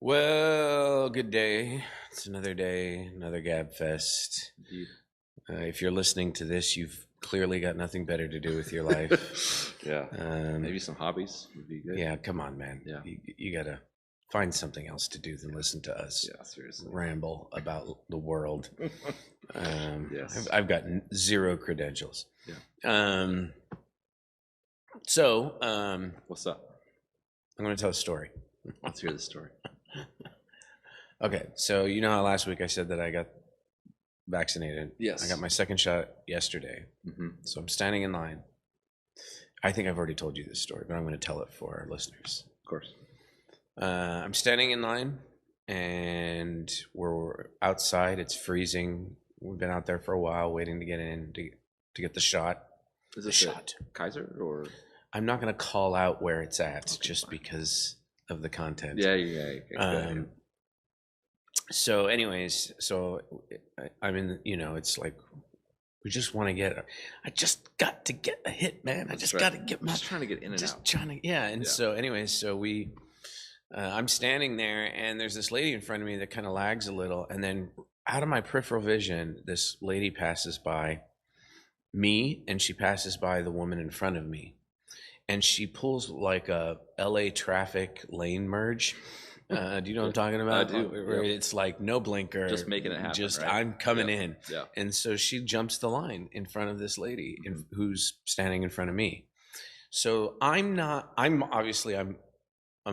Well, good day. It's another day, another Gab Fest. Indeed. If you're listening to this, you've clearly got nothing better to do with your life. Yeah. Maybe some hobbies would be good. Yeah, come on, man. Yeah. You gotta find something else to do than listen to us Yeah, seriously. ramble about the world. Yes. I've got zero credentials. Yeah. What's up? I'm going to tell a story. Let's hear the story. Okay, so you know how last week I said that I got vaccinated? Yes. I got my second shot yesterday. Mm-hmm. So I'm standing in line. I think I've already told you this story, but I'm going to tell it for our listeners. Of course. I'm standing in line, and we're outside. It's freezing. We've been out there for a while, waiting to get in to get the shot. Is this shot? Kaiser or? I'm not going to call out where it's at, Okay, just fine. because of the content. Yeah. So, anyways, I'm in. It's like we just want to get. I just got to get a hit, man. I just got to get my. Just trying to get in and out. Yeah. And Yeah. so, anyways, I'm standing there, and there's this lady in front of me that kind of lags a little, and then out of my peripheral vision, this lady passes by me, and she passes by the woman in front of me, and she pulls like a LA traffic lane merge. Do you know what I'm talking about? I do. Where it's like no blinker, Just making it happen. Just right? I'm coming in. Yeah. And so she jumps the line in front of this lady who's standing in front of me. So I'm a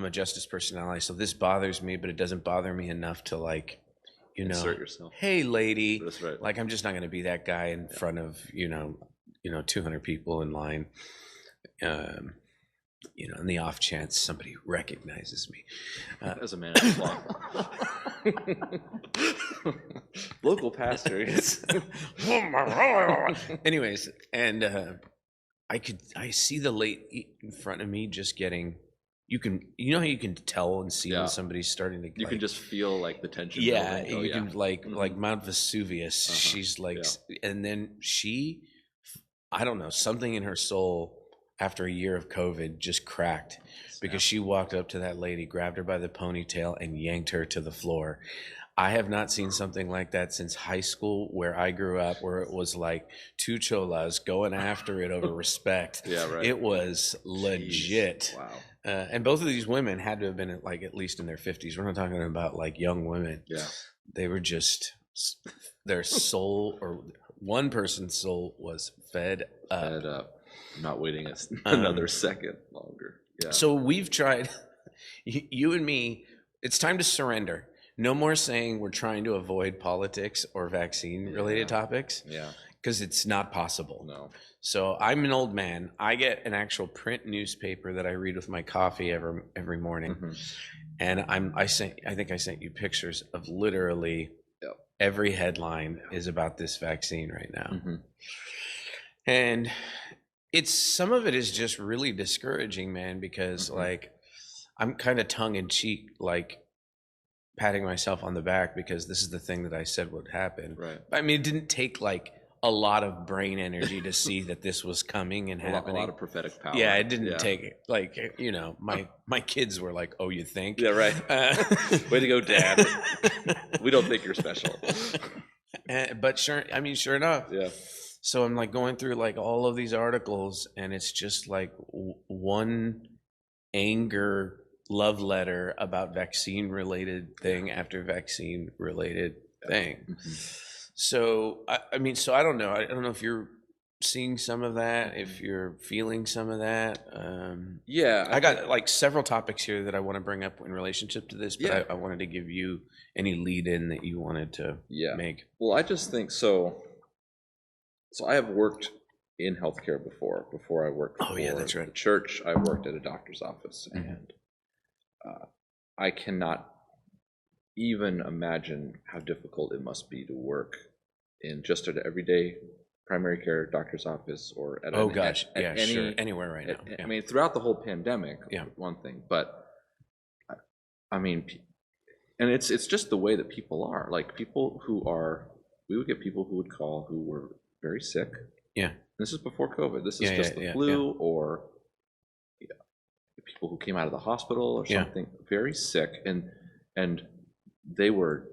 justice personality, so this bothers me, but it doesn't bother me enough to Insert yourself. hey lady. That's right. Like, I'm just not going to be that guy in front of 200 people in line. In the off chance somebody recognizes me. As a man of the law. Local pastor. Anyways, and I see the lady in front of me just getting. You know how you can tell and see when somebody's starting to. You can just feel like the tension. Yeah, building. you can like Mount Vesuvius. Uh-huh. She's like, and then I don't know, something in her soul after a year of COVID just cracked, because she walked up to that lady, grabbed her by the ponytail, and yanked her to the floor. I have not seen something like that since high school, where I grew up, where it was like two cholas going after it over respect. Yeah, right. It was legit. Jeez. Wow. And both of these women had to have been at least in their 50s. We're not talking about like young women. Yeah. They were just, their soul, or one person's soul was fed up. Fed up. I'm not waiting another second longer. Yeah. So we've tried, you and me, it's time to surrender. No more saying we're trying to avoid politics or vaccine related topics. Yeah. Because it's not possible. No. So I'm an old man. I get an actual print newspaper that I read with my coffee every morning. Mm-hmm. And I think I sent you pictures of literally every headline is about this vaccine right now. Mm-hmm. And some of it is just really discouraging, man, because like I'm kind of tongue in cheek, like patting myself on the back, because this is the thing that I said would happen. Right. I mean, it didn't take like a lot of brain energy to see that this was coming and happening. A lot of prophetic power. Yeah, it didn't take like, my kids were like, "Oh, you think?" Yeah, right. Way to go, Dad. We don't think you're special. But sure enough. Yeah. So I'm like going through like all of these articles, and it's just like one anger love letter about vaccine related thing after vaccine related thing. Mm-hmm. So I don't know. I don't know if you're seeing some of that, if you're feeling some of that. I got like several topics here that I want to bring up in relationship to this, but I wanted to give you any lead in that you wanted to make. Well, I just think so. So I have worked in healthcare before. Before I worked for that's right. the church, I worked at a doctor's office, and I cannot even imagine how difficult it must be to work in just an everyday primary care doctor's office, or at anywhere right now. I mean, throughout the whole pandemic, one thing, but I mean, and it's just the way that people are. Like people we would get people who would call who were very sick. Yeah. This is before COVID. This is just the flu, or people who came out of the hospital or something, very sick, and And they were,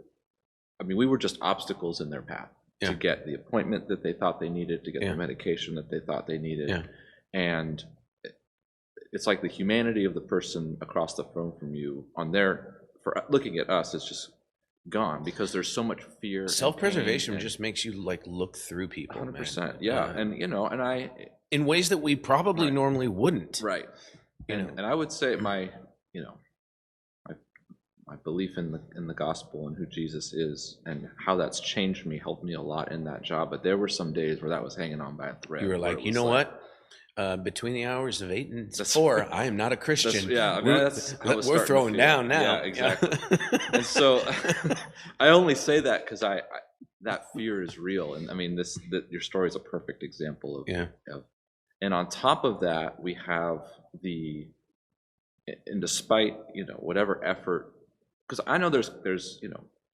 I mean, we were just obstacles in their path to get the appointment that they thought they needed, to get the medication that they thought they needed. And it's like the humanity of the person across the phone from you for looking at us is just gone, because there's so much fear. Self-preservation just makes you like look through people. 100%. Man. Yeah. And and I, in ways that we probably normally wouldn't. Right. And I would say my belief in the gospel and who Jesus is and how that's changed me helped me a lot in that job. But there were some days where that was hanging on by a thread. You were like, you know what? Between the hours of 8 and 4, I am not a Christian. We're throwing down now. Yeah, exactly. And so I only say that because that fear is real. And I mean, your story is a perfect example of. And on top of that, we have and despite whatever effort, because I know there's this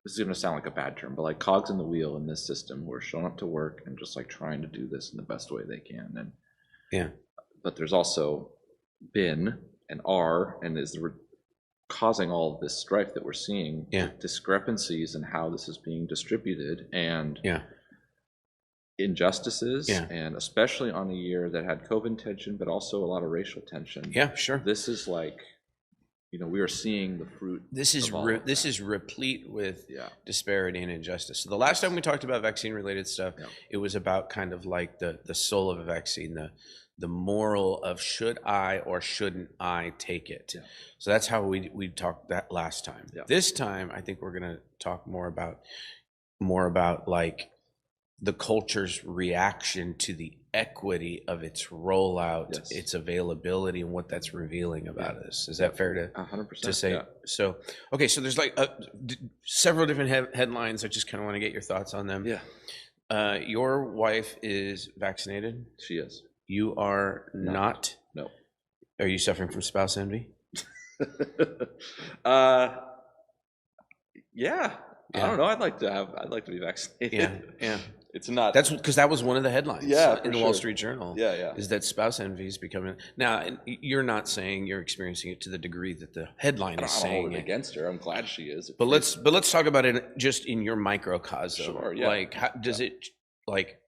is going to sound like a bad term, but like cogs in the wheel in this system who are showing up to work and just like trying to do this in the best way they can. And but there's also been and are and is causing all of this strife that we're seeing, discrepancies in how this is being distributed, and injustices, and especially on a year that had COVID tension, but also a lot of racial tension. Yeah, sure. This is like, we are seeing the fruit. This is replete with disparity and injustice. So the last time we talked about vaccine-related stuff, it was about kind of like the soul of a vaccine, the moral of should I or shouldn't I take it. Yeah. So that's how we talked that last time. Yeah. This time, I think we're going to talk more about like the culture's reaction to the equity of its rollout, its availability, and what that's revealing about us. Is that fair to 100% to say? Yeah. So, okay, so there's like several different headlines. I just kind of want to get your thoughts on them. Yeah. Your wife is vaccinated? She is. You are not? No. Are you suffering from spouse envy? Yeah. I don't know. I'd like to be vaccinated. Yeah. It's not. That's because that was one of the headlines in the Wall Street Journal. Yeah. Is that spouse envy is becoming now? And you're not saying you're experiencing it to the degree that the headline is saying. I'm against her. I'm glad she is. But let's talk about it just in your microcosm. Sure. Yeah. Like, how does it like?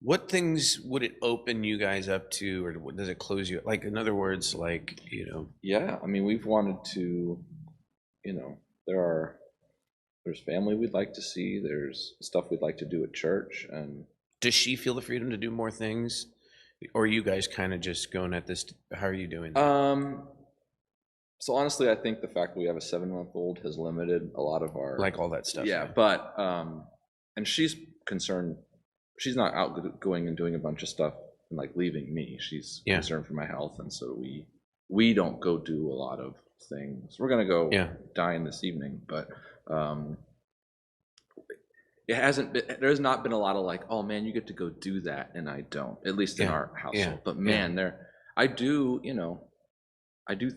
What things would it open you guys up to, or does it close you? Like, in other words, like, Yeah, I mean, we've wanted to, there's family we'd like to see. There's stuff we'd like to do at church. And does she feel the freedom to do more things, or are you guys kind of just going at this? How are you doing that? So honestly, I think the fact that we have a 7-month-old has limited a lot of our all that stuff. Yeah, right? But and she's concerned. She's not out going and doing a bunch of stuff and like leaving me. She's concerned for my health, and so we don't go do a lot of things. We're gonna go dine this evening, but it hasn't been. There's not been a lot of like, oh man, you get to go do that, and I don't. At least in our household. But man, I do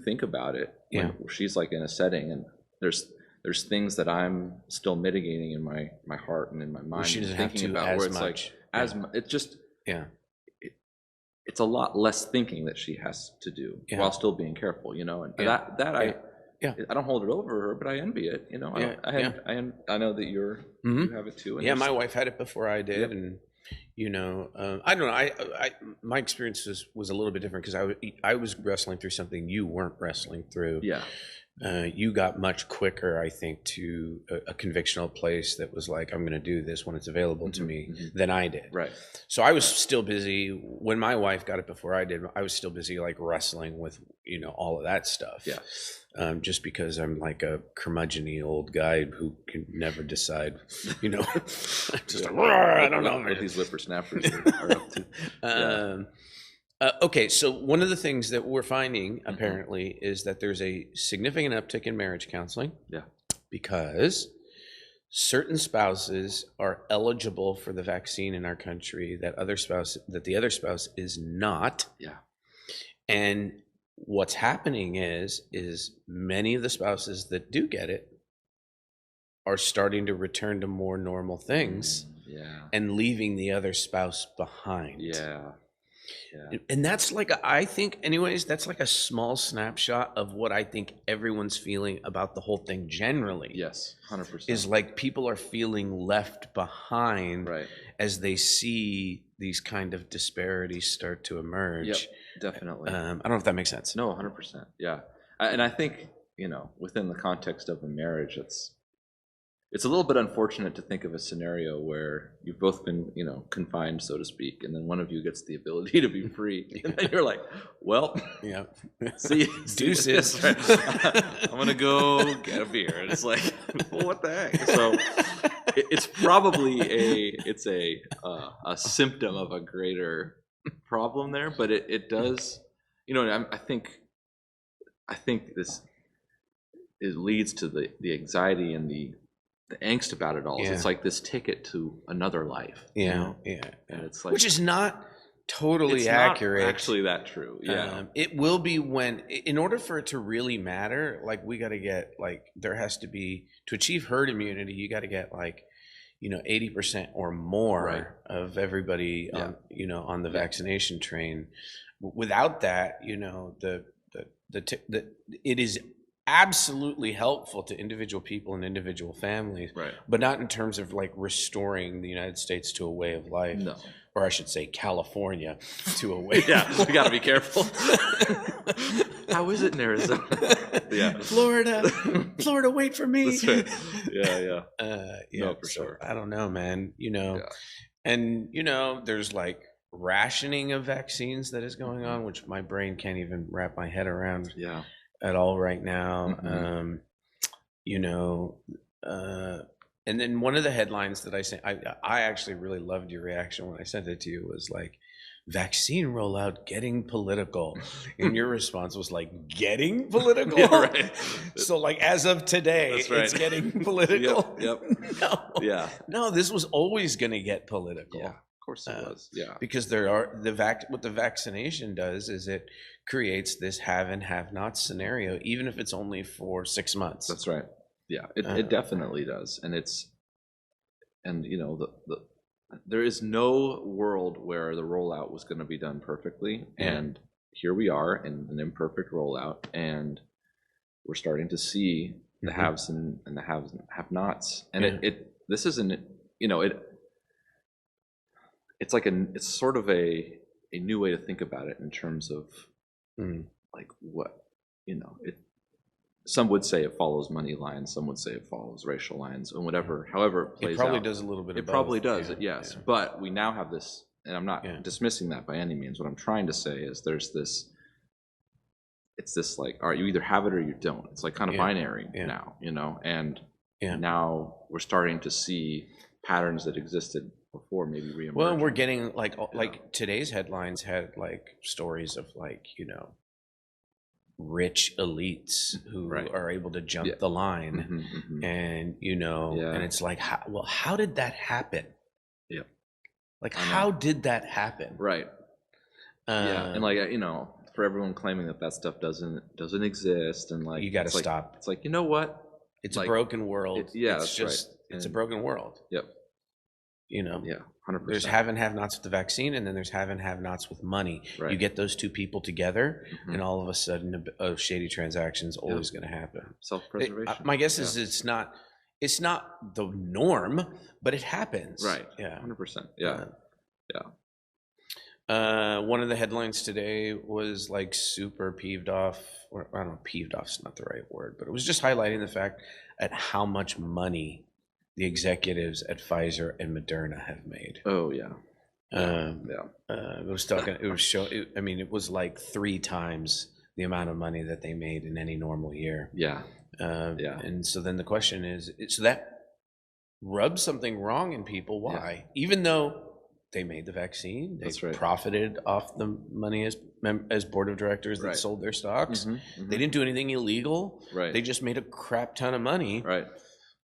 think about it when she's like in a setting, and there's things that I'm still mitigating in my heart and in my mind. She doesn't thinking have to about as where it's much. it's just it's a lot less thinking that she has to do while still being careful, and I don't hold it over her, but I envy it, I know that you have it too. And my wife had it before I did, and I don't know. My experience was a little bit different because I was wrestling through something you weren't wrestling through. Yeah. You got much quicker, I think, to a convictional place that was like, I'm going to do this when it's available to me than I did. Right. So I was still busy when my wife got it before I did. I was still busy like wrestling with, all of that stuff. Yeah. Just because I'm like a curmudgeon-y old guy who can never decide, just I don't know what these whippersnappers are up to. Okay, so one of the things that we're finding apparently is that there's a significant uptick in marriage counseling. Yeah. Because certain spouses are eligible for the vaccine in our country that the other spouse is not. Yeah. And what's happening is many of the spouses that do get it are starting to return to more normal things. Yeah. And leaving the other spouse behind. Yeah. Yeah. And that's like, I think, anyways, that's like a small snapshot of what I think everyone's feeling about the whole thing generally. Yes, 100%. Is like people are feeling left behind right. as they see these kind of disparities start to emerge. Yep, definitely. I don't know if that makes sense. No, 100%. Yeah. And I think, within the context of a marriage, it's a little bit unfortunate to think of a scenario where you've both been, confined, so to speak, and then one of you gets the ability to be free. And then you're like, well, Yeah. see, Deuces. right. I'm going to go get a beer. And it's like, well, what the heck? So it's probably a symptom of a greater problem there, but it does, I think this, it leads to the anxiety and the angst about it all. Yeah. It's like this ticket to another life. Yeah. And it's like, Which is not totally it's accurate. not actually that true. Yeah. It will be in order for it to really matter, like we got to get there has to be, to achieve herd immunity, you got to get 80% or more Right. of everybody Yeah. on the vaccination train. Without that, it is absolutely helpful to individual people and individual families, Right. but not in terms of restoring the United States to a way of life. No. Or I should say California to a way. Yeah, we got to be careful. How is it in Arizona? Yeah. Florida, wait for me. That's right. Yeah. Yeah, No, for so sure. I don't know, man. Yeah. And there's rationing of vaccines that is going on, which my brain can't even wrap my head around Yeah. at all right now. Mhm. And then one of the headlines that I sent, I actually really loved your reaction when I sent it to you, was vaccine rollout getting political. And your response was getting political? Yeah, right. So as of today, That's right. it's getting political? Yep. No. Yeah. No, this was always going to get political. Yeah. Of course it was. Yeah. Because what the vaccination does is it creates this have and have not scenario, even if it's only for 6 months. That's right. Yeah. It definitely does. And there is no world where the rollout was going to be done perfectly. Yeah. And here we are in an imperfect rollout, and we're starting to see the haves and the have-nots. And this isn't, it's sort of a new way to think about it in terms of what, some would say it follows money lines, some would say it follows racial lines, and however it plays out. It probably does a little bit of It both. probably does, Yeah, yes. yeah. But we now have this, and I'm not dismissing that by any means. What I'm trying to say is there's this, it's this all right, you either have it or you don't. It's kind of binary now, and now we're starting to see patterns that existed before maybe reemerge. Well, and we're getting today's headlines had stories of rich elites who are able to jump the line, and and it's how did that happen? Yeah. How did that happen? Right. Yeah, and for everyone claiming that stuff doesn't exist, and you got to stop. It's you know what? It's a broken world. That's just right. It's a broken world. Yep. Yeah, 100%. There's have and have-nots with the vaccine, and then there's have and have-nots with money. Right. You get those two people together, and all of a sudden, a shady transaction is always going to happen. Self-preservation. My guess is it's not the norm, but it happens. Right. Yeah. 100%. Yeah. One of the headlines today was super peeved off, or I don't know, peeved off's not the right word, but it was just highlighting the fact at how much money the executives at Pfizer and Moderna have made. Oh yeah. It was talking. It was it was 3 times the amount of money that they made in any normal year. Yeah. And so then the question is, so that rubs something wrong in people. Why? Even though they made the vaccine, they profited off the money as board of directors that sold their stocks. They didn't do anything illegal. Right. They just made a crap ton of money. Right.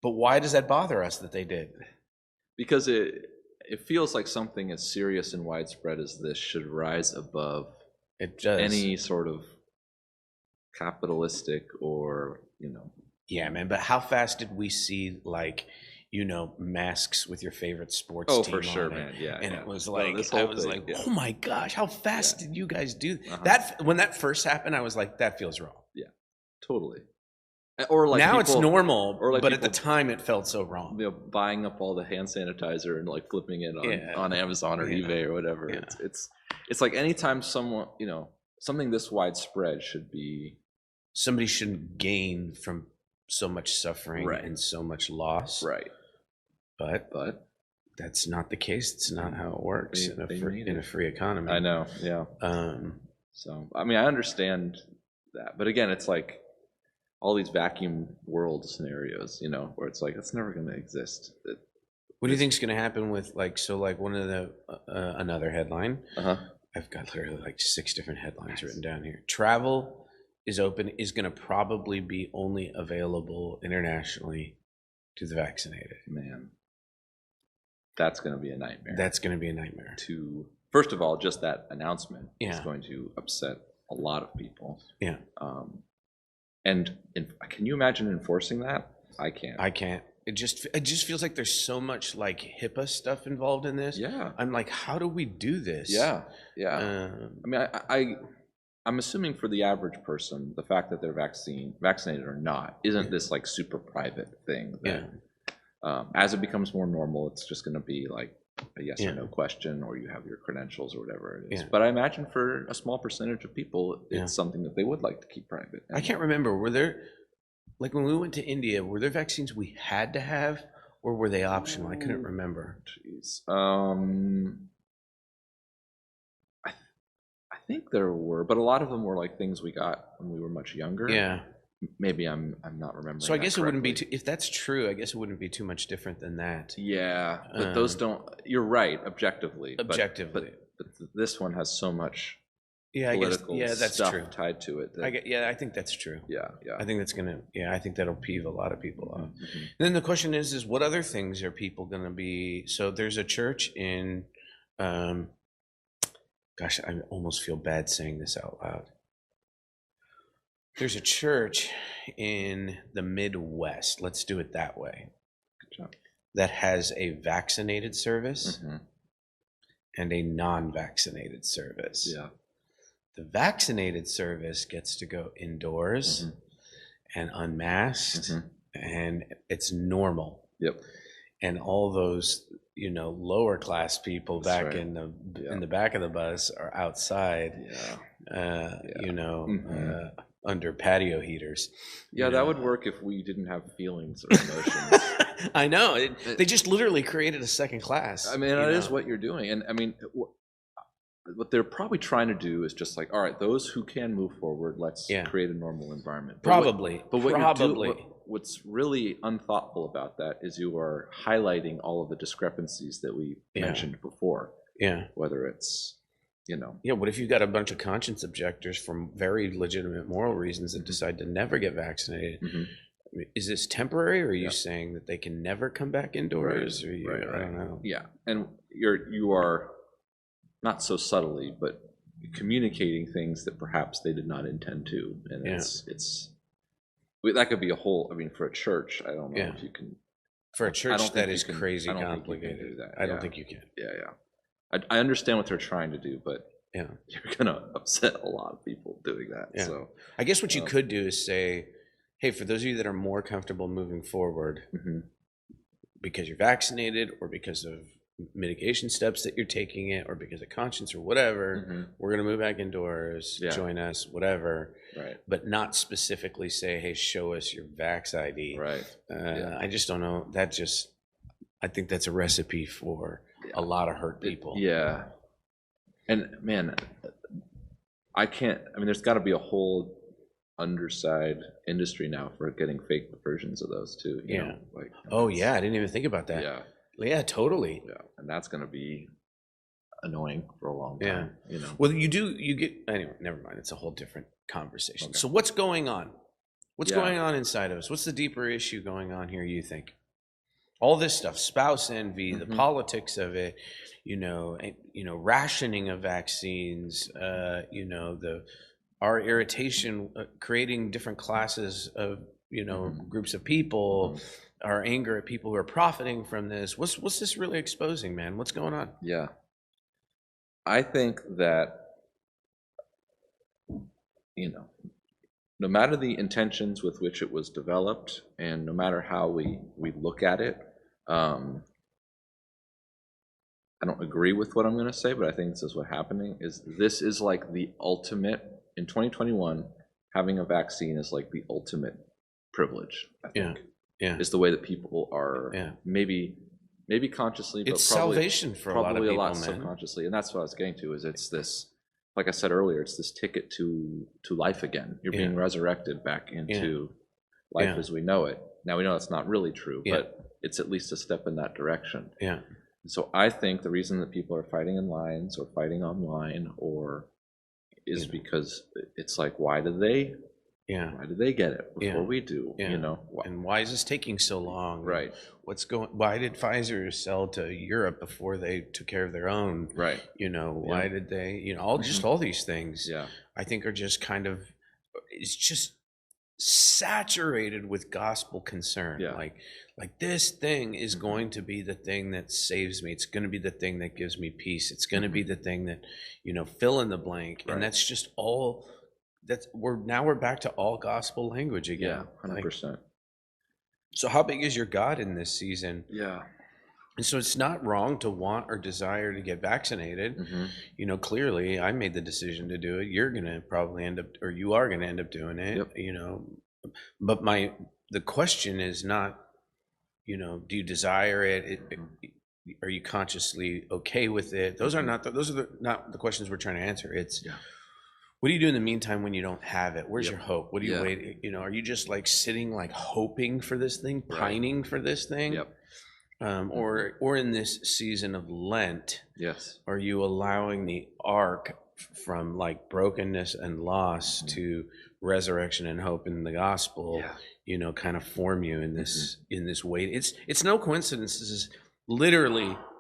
But why does that bother us that they did? Because it feels like something as serious and widespread as this should rise above any sort of capitalistic or Yeah, man. But how fast did we see masks with your favorite sports Oh, team for sure, on it. man. Yeah, And yeah. it was No, like, this I whole was thing, like, yeah. oh my gosh, how fast Yeah. did you guys do Uh-huh. that? When that first happened, I was like, that feels wrong. Totally. Or like Now it's people, normal, or like but at the people- time it felt so wrong. buying up all the hand sanitizer and like flipping it Yeah. on Amazon or Yeah. eBay or whatever. Yeah. It's like anytime someone, something this widespread should be Somebody shouldn't gain from so much suffering Right. and so much loss. right, But but that's not the case. It's not how it works They need in a it. free economy. I know, yeah. So I mean, I understand that, but again, it's like all these vacuum world scenarios, where it's like it's never going to exist. What do you think is going to happen with one of the another headline? I've got literally like 6 different headlines written down here. Travel is going to probably be only available internationally to the vaccinated. Man, that's going to be a nightmare. That's going to be a nightmare. First of all, just that announcement is Yeah. going to upset a lot of people. Yeah. And can you imagine enforcing that? I can't. I can't. It just feels like there's so much like HIPAA stuff involved in this. Yeah. I'm like, how do we do this? Yeah. Yeah. I mean, I'm assuming for the average person, the fact that they're vaccinated or not, isn't this like super private thing that, as it becomes more normal, it's just going to be like a yes or no question, or you have your credentials or whatever it is. Yeah. But I imagine for a small percentage of people, it's Yeah. something that they would like to keep private. I can't remember. Were there, like when we went to India, were there vaccines we had to have, or were they optional? I couldn't remember. Jeez. I think there were, but a lot of them were like things we got when we were much younger. Yeah. Maybe I'm not remembering. So I guess it wouldn't be correctly. too, if that's true. I guess it wouldn't be too much different than that. Yeah, but those don't. You're right, objectively. Objectively. but this one has so much Yeah, I guess. political Yeah, that's stuff true. tied to it. That, I think that's true. yeah, yeah. I think that's gonna. Yeah, I think that'll peeve a lot of people off. Mhm. Then the question is what other things are people gonna be? So there's a church in, gosh, I almost feel bad saying this out loud. There's a church in the Midwest. Let's do it that way. Good job. That has a vaccinated service Mhm. and a non-vaccinated service. Yeah. The vaccinated service gets to go indoors Mhm. and unmasked, Mhm. and it's normal. Yep. And all those, lower class people That's back right. in the back of the bus are outside, Yeah. Mhm. under patio heaters. Yeah, you that know. would work if we didn't have feelings or emotions. I know. They just literally created a second class. I mean, that is what you're doing. And I mean, what they're probably trying to do is just like, all right, those who can move forward, let's Yeah. create a normal environment. Probably. What's really unthoughtful about that is you are highlighting all of the discrepancies that we Yeah. mentioned before, Yeah. whether it's, Yeah, what if you've got a bunch of conscience objectors from very legitimate moral reasons that decide to never get vaccinated? Mhm. I mean, is this temporary, or are you Yeah. saying that they can never come back indoors? Right, Or you, right, I don't know. yeah, and you are not so subtly, but communicating things that perhaps they did not intend to, and Yeah. that could be a whole. I mean, for a church, I don't know Yeah. if you can. For a I church, don't that think is you can- crazy I don't think you can complicated. do that, I don't yeah. think you can. Yeah. I understand what they're trying to do, but Yeah. you're gonna upset a lot of people doing that. Yeah. So, I guess what you Um, could do is say, hey, for those of you that are more comfortable moving forward mhm. because you're vaccinated or because of mitigation steps that you're taking it or because of conscience or whatever, Mhm. we're going to move back indoors, Yeah. join us, whatever, Right, but not specifically say, hey, show us your vax ID. right. Yeah. I just don't know. I think that's a recipe for a lot of hurt people. Yeah, and man, I can't. I mean, there's got to be a whole underside industry now for getting fake versions of those too. You know? Like, Oh, yeah. I didn't even think about that. yeah, Yeah, totally. yeah, and that's going to be annoying for a long time. Well, you get, anyway, never mind. It's a whole different conversation. Okay. So what's going on? What's Yeah. going on inside of us? What's the deeper issue going on here, you think? All this stuff, spouse envy, the Mhm. politics of it, rationing of vaccines, our irritation, creating different classes of, Mhm. groups of people, our anger at people who are profiting from this. What's this really exposing, man? What's going on? Yeah. I think that, no matter the intentions with which it was developed, and no matter how we look at it, I don't agree with what I'm going to say, but I think this is what's happening. This is like the ultimate in 2021. Having a vaccine is like the ultimate privilege. I think. Yeah. Is the way that people are. Yeah. Maybe consciously, but It's probably, salvation for a lot of probably people, a lot man. subconsciously, and that's what I was getting to. Is it's this, like I said earlier, it's this ticket to life again. You're being resurrected back into life as we know it. Now we know that's not really true, but it's at least a step in that direction. Yeah. So I think the reason that people are fighting in lines or fighting online is because it's like, why do they get it before we do? And why is this taking so long? Right. Why did Pfizer sell to Europe before they took care of their own? Right. Why did they, all these things, I think are just kind of, it's just saturated with gospel concern. Like this thing is going to be the thing that saves me. It's going to be the thing that gives me peace. It's going to be the thing that, fill in the blank. And that's just all we're back to all gospel language again. Yeah, 100%. So how big is your God in this season? Yeah. And so it's not wrong to want or desire to get vaccinated. Clearly I made the decision to do it. You're going to probably you are going to end up doing it, but the question is not, do you desire it? Are you consciously okay with it? Those are not the questions we're trying to answer. It's, what do you do in the meantime when you don't have it? Where's your hope? What do you wait? Are you just like sitting, like hoping for this thing, pining for this thing? Or in this season of Lent, are you allowing the arc from like brokenness and loss to resurrection and hope in the gospel, kind of form you in this way? It's no coincidence.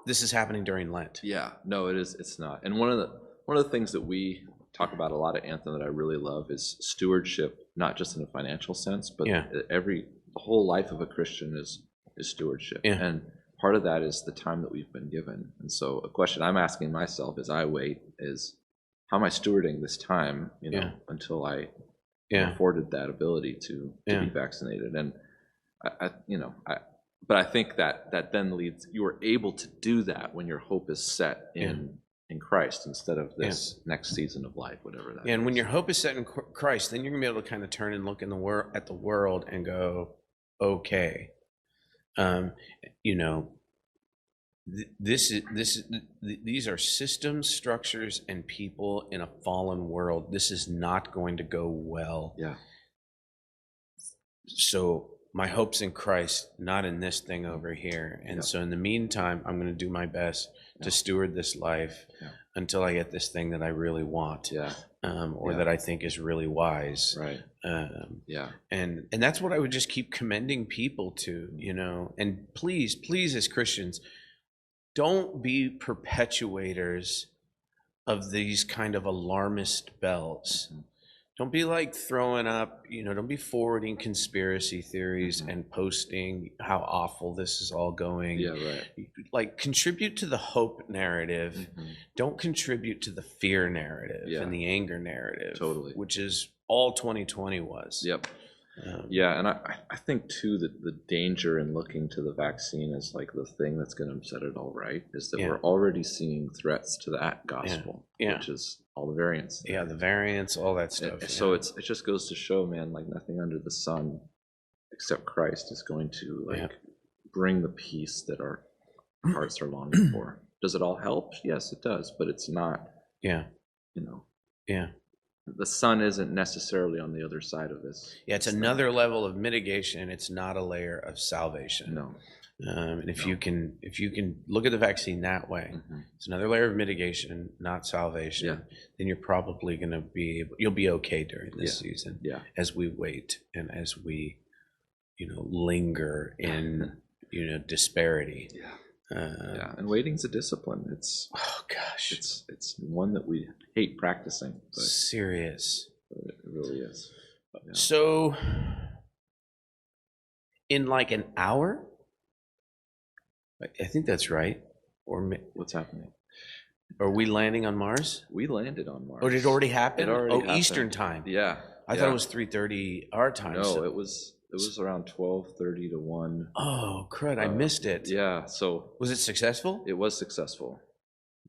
This is happening during Lent. Yeah, no, it is. It's not. And one of the things that we talk about a lot at Anthem that I really love is stewardship, not just in a financial sense, but the whole life of a Christian is stewardship. And part of that is the time that we've been given. And so a question I'm asking myself as I wait is, how am I stewarding this time, until I am afforded that ability to be vaccinated? And but I think that then leads, you are able to do that when your hope is set in Christ instead of this next season of life, whatever that is. And when your hope is set in Christ, then you're gonna be able to kind of turn and look at the world and go, okay, these are systems, structures, and people in a fallen world. This is not going to go well. So my hope's in Christ, not in this thing over here. And so in the meantime, I'm going to do my best to steward this life until I get this thing that I really want, that I think is really wise. Right. And that's what I would just keep commending people to, and please as Christians, don't be perpetuators of these kind of alarmist bells. Don't be like throwing up, don't be forwarding conspiracy theories and posting how awful this is all going. Like, contribute to the hope narrative. Don't contribute to the fear narrative and the anger narrative. Totally. Which is all 2020 was. And I think too that the danger in looking to the vaccine as like the thing that's going to set it all right is that we're already seeing threats to that gospel, which is all the variants. The variants, all that stuff. So it just goes to show, man, like nothing under the sun except Christ is going to bring the peace that our hearts are longing for. Does it all help? Yes, it does, but it's not. The sun isn't necessarily on the other side of this. It's another level of mitigation. It's not a layer of salvation. No. And if you can look at the vaccine that way, it's another layer of mitigation, not salvation. Then you're probably going to you'll be okay during this season. As we wait and as we, linger in, disparity. And waiting's a discipline. It's it's one that we hate practicing. But serious. But it really is. So in like an hour. I think that's right. What's happening? Are we landing on Mars? We landed on Mars. Or did it already happen? It already happened. Eastern time. Yeah. I thought it was 3:30 our time. No, so. it was around 12:30 to 1. Oh, crud, I missed it. Yeah, so Was it successful? it was successful.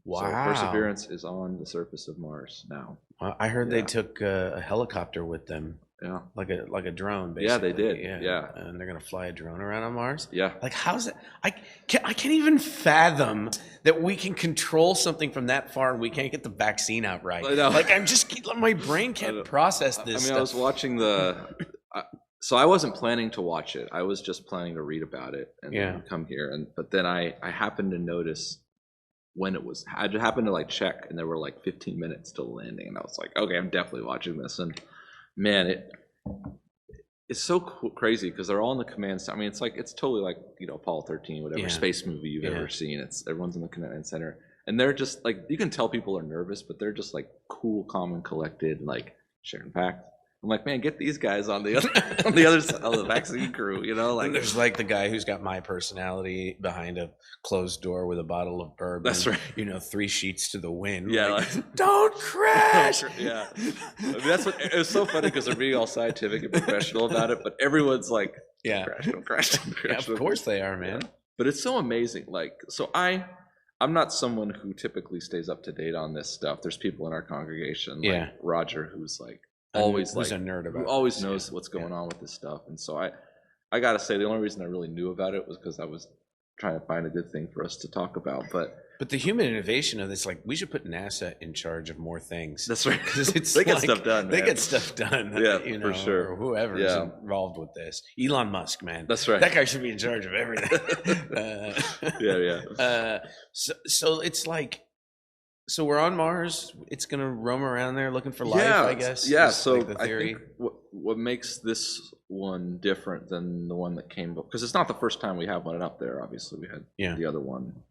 Wow. So Perseverance is on the surface of Mars now. I heard they Yeah. took a helicopter with them, Yeah. like a drone, basically. Yeah, they did. Yeah. And they're gonna fly a drone around on Mars. Yeah. Like, how's it? I can't even fathom that we can control something from that far and we can't get the vaccine out right. I know. Like, my brain can't process this. I mean, stuff. I was watching so I wasn't planning to watch it. I was just planning to read about it and then come here. But then I happened to notice when it was. I happened to like check, and there were like 15 minutes till landing, and I was like, okay, I'm definitely watching this. And man, it's so crazy because they're all in the command center. I mean, it's totally like, you know, Apollo 13, whatever space movie you've ever seen. Everyone's in the command center, and they're just like, you can tell people are nervous, but they're just like cool, calm, and collected, like sharing facts. I'm like, man, get these guys on the other side of the vaccine crew, you know? Like, there's like the guy who's got my personality behind a closed door with a bottle of bourbon. That's right. You know, 3 sheets to the wind. Yeah, like, don't crash. Yeah, I mean, that's what. It was so funny because they're being all scientific and professional about it, but everyone's like, don't crash, don't crash. Yeah, of course they are, man. But it's so amazing. Like, so I'm not someone who typically stays up to date on this stuff. There's people in our congregation, like Roger, who's like, always who's a nerd about who always knows what's going on with this stuff. And so I gotta say, the only reason I really knew about it was because I was trying to find a good thing for us to talk about. But the human innovation of this, like, we should put NASA in charge of more things. That's right. It's they get stuff done, man. They get stuff done. Yeah, you know, for sure. Or whoever is involved with this. Elon Musk, man. That's right. That guy should be in charge of everything. So it's like, so we're on Mars. It's gonna roam around there looking for life, I guess. Yeah. Is So like the I theory. think what makes this one different than the one that came, because it's not the first time we have one up there. Obviously, we had the other one.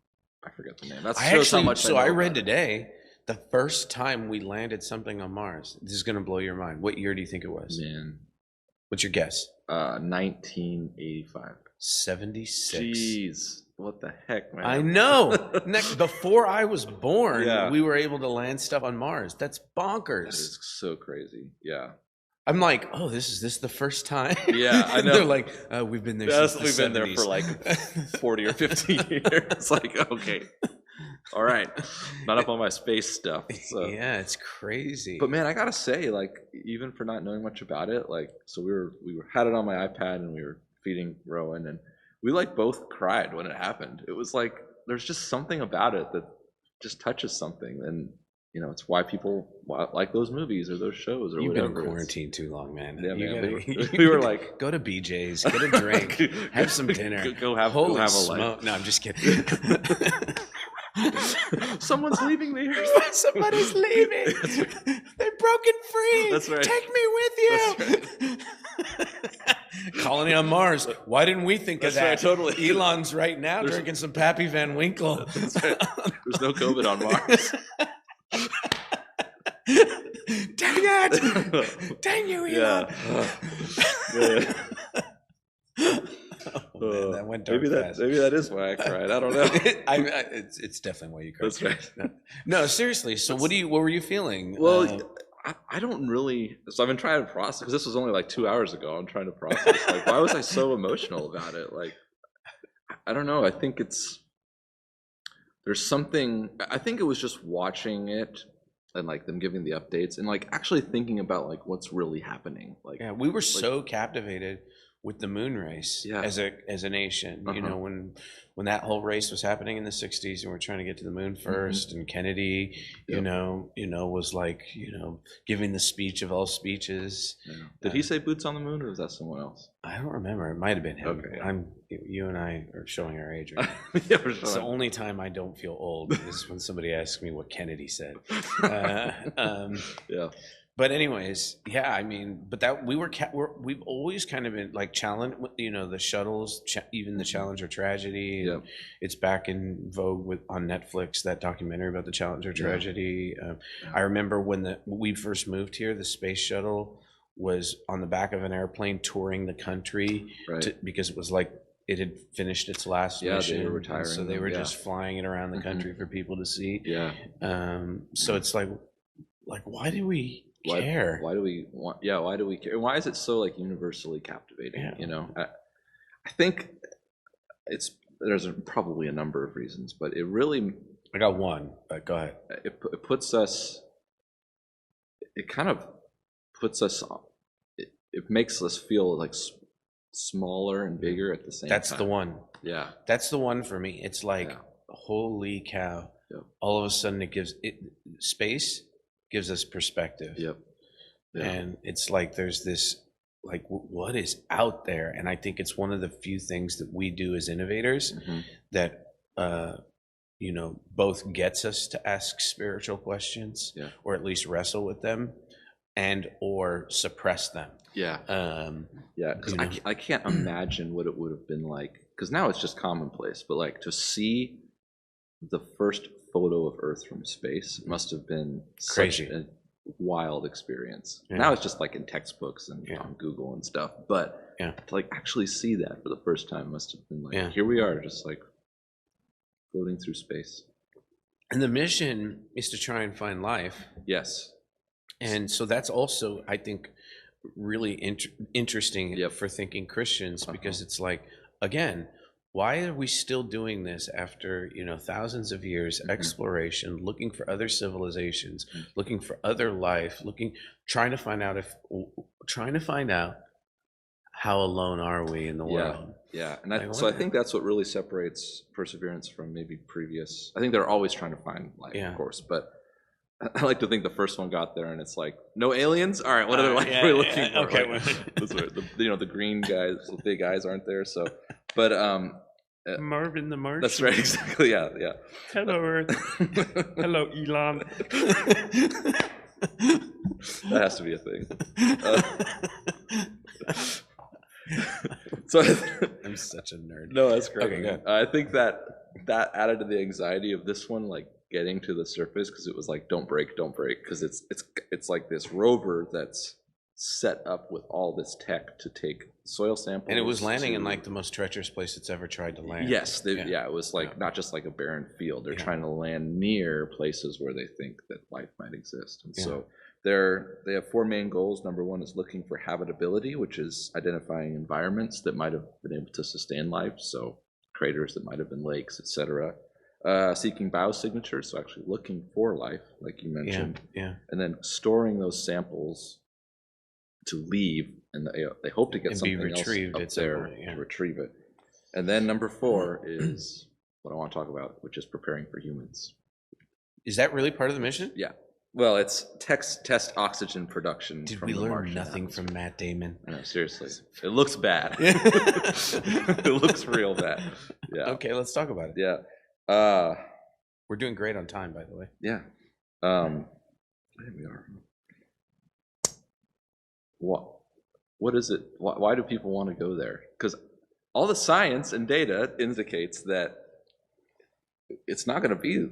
I forget the name. That shows how much. I read today the first time we landed something on Mars. This is gonna blow your mind. What year do you think it was? Man, what's your guess? 1985. 76. Jeez. What the heck, man? I know. Before I was born, we were able to land stuff on Mars. That's bonkers. That is so crazy. Yeah. I'm like, oh, is this the first time? Yeah, I know. They're like, we've been there since the We've 70s. been there for like 40 or 50 years. It's like, okay. All right. Not up on my space stuff. So. Yeah, it's crazy. But man, I gotta say, like, even for not knowing much about it, like, so we had it on my iPad and we were feeding Rowan, and we like both cried when it happened. It was like, there's just something about it that just touches something. And, you know, it's why people like those movies or those shows or You've whatever. You've been in quarantine too long, man. Yeah, man. We were like, go to BJ's, get a drink, have some dinner. Go have a life. No, I'm just kidding. Someone's leaving the earth. Somebody's leaving. Right. They're broken free. That's right. Take me with you. That's right. Colony on Mars. Why didn't we think of that? Right, totally. Elon's right now drinking some Pappy Van Winkle. That's right. There's no COVID on Mars. Dang it! Dang you, Elon! Yeah. Oh, man, that went dark fast. Maybe that is why I cried. I don't know. It's definitely why you cried. That's right. No, seriously. So what were you feeling? Well, I don't really. So I've been trying to process, because this was only like 2 hours ago. I'm trying to process. Like, why was I so emotional about it? Like, I don't know. I think there's something. I think it was just watching it and like them giving the updates and like actually thinking about like what's really happening. Like, yeah, we were so captivated with the moon race as a nation. You know, when that whole race was happening in the 60s and we're trying to get to the moon first, and Kennedy, you know, was like, giving the speech of all speeches. Yeah. Did he say boots on the moon, or was that someone else? I don't remember. It might have been him. Okay. You and I are showing our age right now. Yeah, for sure. It's the only time I don't feel old is when somebody asks me what Kennedy said. Yeah. But anyways, yeah, I mean, but that we've always kind of been like challenged, the shuttles, even the Challenger tragedy. Yeah. It's back in vogue on Netflix, that documentary about the Challenger tragedy. I remember when we first moved here, the space shuttle was on the back of an airplane touring the country Right. because it was like it had finished its last Yeah, they were mission, and retiring so they them, were yeah. just flying it around the Mhm. country for people to see. Yeah. So it's like why do we Why, care? why do we want, yeah, why do we care? And why is it so like universally captivating? Yeah. You know, I think there's probably a number of reasons, but it really, I got one, but go ahead. it puts us, it kind of puts us, it makes us feel like smaller and bigger at the same That's time. the one. Yeah. That's the one for me. It's like, Yeah. holy cow. Yep. All of a sudden space gives us perspective. Yep. Yeah. And it's like there's this like what is out there, and I think it's one of the few things that we do as innovators Mhm. that both gets us to ask spiritual questions, Yeah. or at least wrestle with them, and or suppress them. Yeah. Yeah, because You know? I can't imagine what it would have been like, because now it's just commonplace, but like to see the first photo of Earth from space must have been Crazy. such a wild experience. Yeah. Now it's just like in textbooks and Yeah. on Google and stuff, but Yeah. to like actually see that for the first time must have been like, Yeah. here we are, just like floating through space. And the mission is to try and find life. Yes. And so that's also, I think, really interesting Yep. for thinking Christians, Uh-huh. because it's like, again, why are we still doing this after thousands of years Mhm. exploration, looking for other civilizations, Mhm. looking for other life, trying to find out how alone are we in the world? Yeah, and Like, so I what- think that's what really separates Perseverance from maybe previous. I think they're always trying to find life, Yeah. of course, but I like to think the first one got there and it's like, no aliens? All right, what other life yeah, are we looking for? okay. Like, those are the green guys, the big eyes aren't there, so, but Marvin the Martian. that's right, exactly, yeah. Hello, Earth. Hello, Elon. That has to be a thing. So I'm such a nerd. no, that's great. Okay, good. I think that added to the anxiety of this one, like getting to the surface, because it was like, don't break, because it's like this rover that's set up with all this tech to take soil samples, And it was landing in like the most treacherous place it's ever tried to land. Yes, Yeah. it was like not just like a barren field. They're Yeah. trying to land near places where they think that life might exist, and Yeah. so they have four main goals. Number one is looking for habitability, which is identifying environments that might have been able to sustain life, so craters that might have been lakes, etc. Seeking biosignatures, so actually looking for life, like you mentioned, Yeah. and then storing those samples to leave, and they hope to get And be something else retrieved up at some there point, yeah. to retrieve it. And then number four is what I want to talk about, which is preparing for humans. Is that really part of the mission? Yeah. Well, it's test oxygen production. Did from we the learn Martian nothing atmosphere. from Matt Damon? No, seriously. It looks bad. It looks real bad. Yeah. Okay, let's talk about it. Yeah. We're doing great on time, by the way. Yeah. There we are. What is it? Why do people want to go there? Because all the science and data indicates that it's not going to be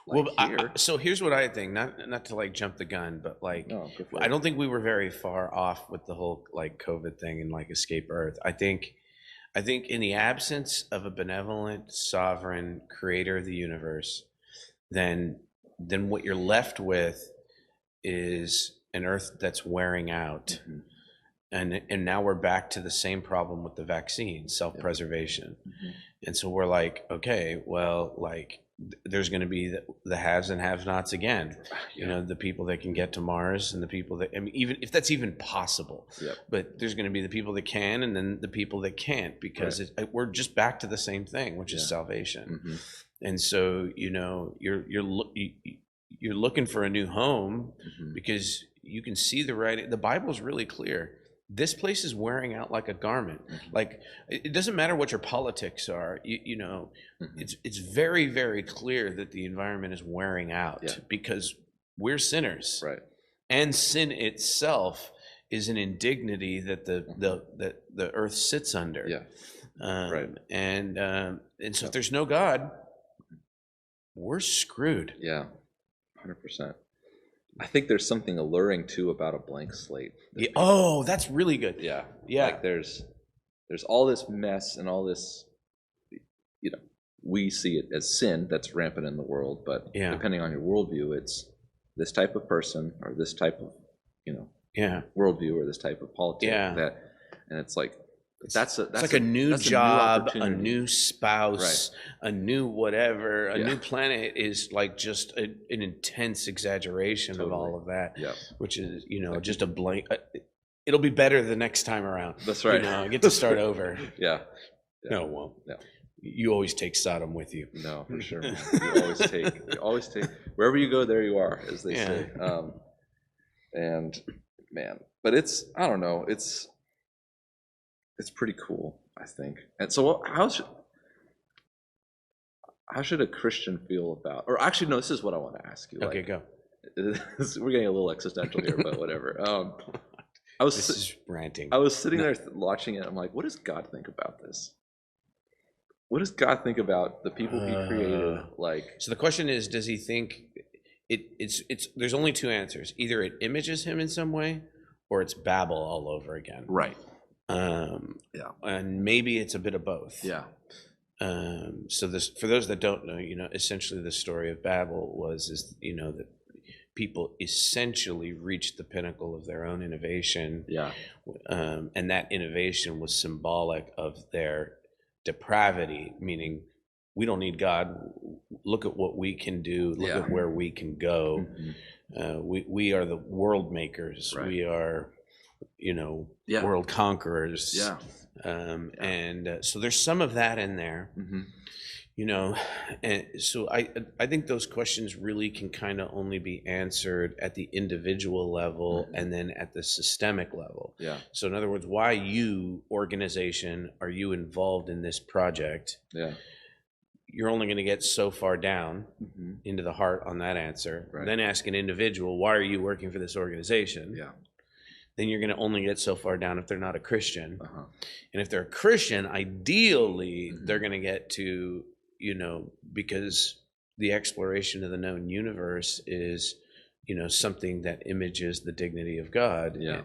like here. So here's what I think. Not to like jump the gun, but like No, go for I it. don't think we were very far off with the whole like COVID thing and like escape Earth. I think in the absence of a benevolent, sovereign creator of the universe, then what you're left with is an Earth that's wearing out. Mhm. And now we're back to the same problem with the vaccine, self-preservation. Mhm. And so we're like, okay, well, like there's going to be the haves and have-nots again. You know, the people that can get to Mars and the people that, I mean, even if that's even possible. Yep. But there's going to be the people that can and then the people that can't, because we're just back to the same thing, which is salvation. Mhm. And so, you're looking for a new home Mhm. because you can see the writing. The Bible's really clear. This place is wearing out like a garment. Mhm. Like it doesn't matter what your politics are. Mhm. It's very, very clear that the environment is wearing out because we're sinners, Right. and sin itself is an indignity that the earth sits under. Yeah. Right. And so if there's no God, we're screwed. Yeah. 100%. I think there's something alluring too about a blank slate. Yeah. Oh, that's really good. Yeah. Yeah. Like there's all this mess and all this, you know, we see it as sin that's rampant in the world, but Yeah. depending on your worldview, it's this type of person or this type of, Yeah. worldview or this type of politics Yeah. and it's like, that's like a new job, a opportunity. new spouse, a new whatever, a Yeah. new planet is like just an intense exaggeration of Totally. all of that, Yeah. which is, just a blank. It'll be better the next time around. That's right. I get to start over. Yeah. No, it won't. Yeah. You always take Sodom with you. No, for sure. Man. You always take wherever you go, there you are, as they say. And man, but I don't know, it's pretty cool, I think. And so how should a Christian feel about, or actually, no, this is what I want to ask you. Okay, go. We're getting a little existential here, but whatever. This is ranting. I was sitting there watching it. I'm like, what does God think about this? What does God think about the people he created? So the question is, does he think it's there's only two answers. Either it images him in some way, or it's Babel all over again. Right. Yeah. And maybe it's a bit of both. Yeah. So this, for those that don't know, essentially the story of Babel is that people essentially reached the pinnacle of their own innovation. Yeah. And that innovation was symbolic of their depravity, meaning we don't need God. Look at what we can do. Look at where we can go. Mm-hmm. We are the world makers. Right. We are, world conquerors. Yeah. And so there's some of that in there. Mm-hmm. And so I think those questions really can kind of only be answered at the individual level, mm-hmm. and then at the systemic level. Yeah. So in other words, why organization are you involved in this project? Yeah. You're only going to get so far down, mm-hmm. into the heart on that answer. Right. Then ask an individual, why are you working for this organization? Yeah. Then you're going to only get so far down if they're not a Christian. Uh-huh. And if they're a Christian, ideally, mm-hmm. they're going to get to, because the exploration of the known universe is, something that images the dignity of God. Yeah.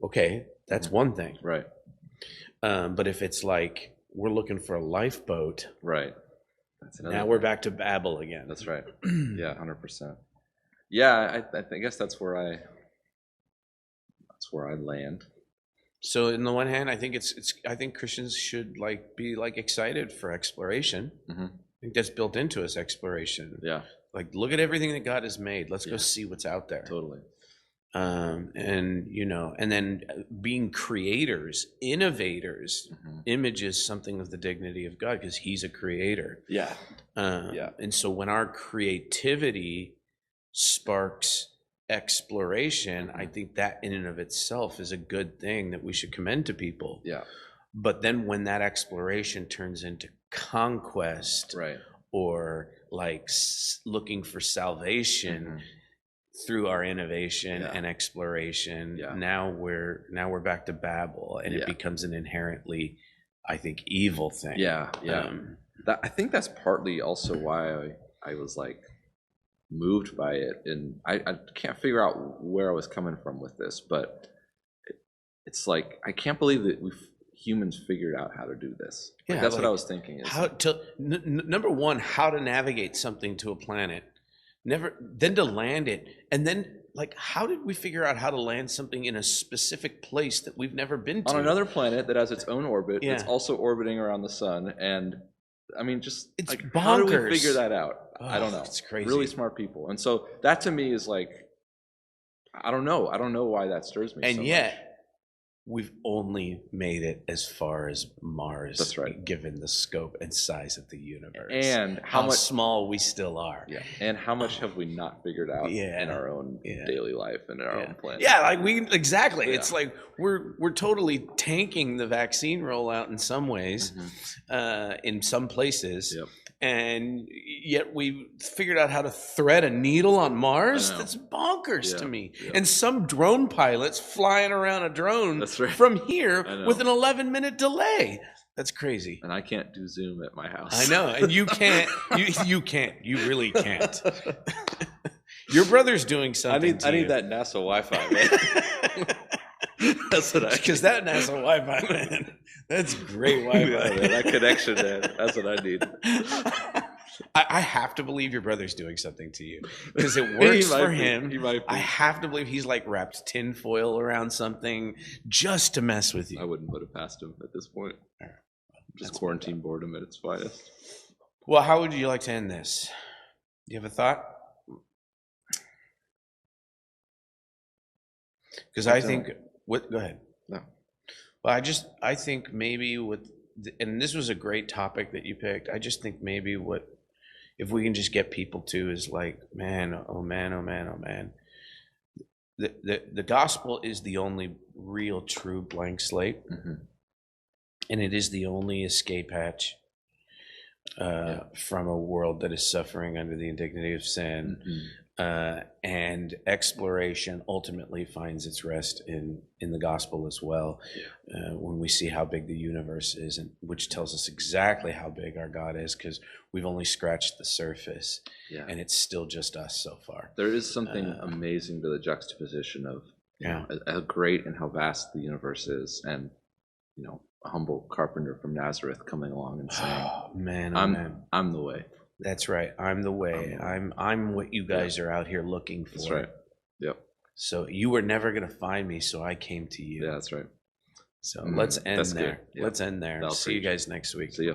Okay, that's mm-hmm. one thing. Right. But if it's like, we're looking for a lifeboat. Right. Now we're back to Babel again. That's right. Yeah, 100%. Yeah, I guess that's where I land. So in the one hand, I think I think Christians should be excited for exploration. Mm-hmm. I think that's built into us, exploration. Yeah. Look at everything that God has made. Let's go see what's out there. Totally. And then being creators, innovators, mm-hmm. images something of the dignity of God because he's a creator. Yeah. And so when our creativity sparks exploration, I think that in and of itself is a good thing that we should commend to people. Yeah. But then when that exploration turns into conquest, right, or looking for salvation, mm-hmm. through our innovation and exploration, now we're back to Babel, and it becomes an inherently, I think, evil thing. Yeah. I think that's partly also why I was moved by it, and I can't figure out where I was coming from with this, but it's I can't believe that humans figured out how to do this. That's what I was thinking. How to number one, how to navigate something to a planet, then to land it, and then how did we figure out how to land something in a specific place that we've never been to? On another planet that has its own orbit, that's also orbiting around the sun, and I mean, just it's bonkers. How do we figure that out? I don't know. It's crazy. Really smart people, and so that to me is I don't know. I don't know why that stirs me. And so yet, much. We've only made it as far as Mars. That's right. Given the scope and size of the universe, and how small we still are. Yeah. And how much have we not figured out in our own daily life and in our own planet? Yeah, exactly. Yeah. It's we're totally tanking the vaccine rollout in some ways, mm-hmm. In some places. Yep. And yet we figured out how to thread a needle on Mars? That's bonkers to me. Yeah. And some drone pilots flying around a drone from here with an 11-minute delay. That's crazy. And I can't do Zoom at my house. I know. And you can't. You can't. You really can't. Your brother's doing I something. need that NASA Wi-Fi, man. That's what I Because that NASA Wi-Fi, man, that's great Wi-Fi. Yeah, man, that connection, man. That's what I need. I have to believe your brother's doing something to you because it works for him. He might be. I have to believe he's like wrapped tinfoil around something just to mess with I you. wouldn't put it past him at this point. All right. Just That's quarantine boredom at its finest. Well, how would you like to end this? Do you have a thought? Because I think what. Go ahead. No. Well, I think maybe and this was a great topic that you picked. I just think maybe if we can just get people to is like, man, oh man, oh man, oh man. The gospel is the only real true blank slate, and it is the only escape hatch from a world that is suffering under the indignity of sin. And exploration ultimately finds its rest in the gospel as well. When we see how big the universe is, and which tells us exactly how big our God is, because we've only scratched the surface, and it's still just us so far. There is something amazing to the juxtaposition of Yeah. how great and how vast the universe is, and a humble carpenter from Nazareth coming along and saying, Oh man, oh man. I'm the way. That's right. I'm the way. I'm what you guys are out here looking for. That's right. Yep. So you were never gonna find me, so I came to you. Yeah, that's right. So let's end That's there. good. Yeah. Let's end there. That'll See you preach. guys next week. See ya.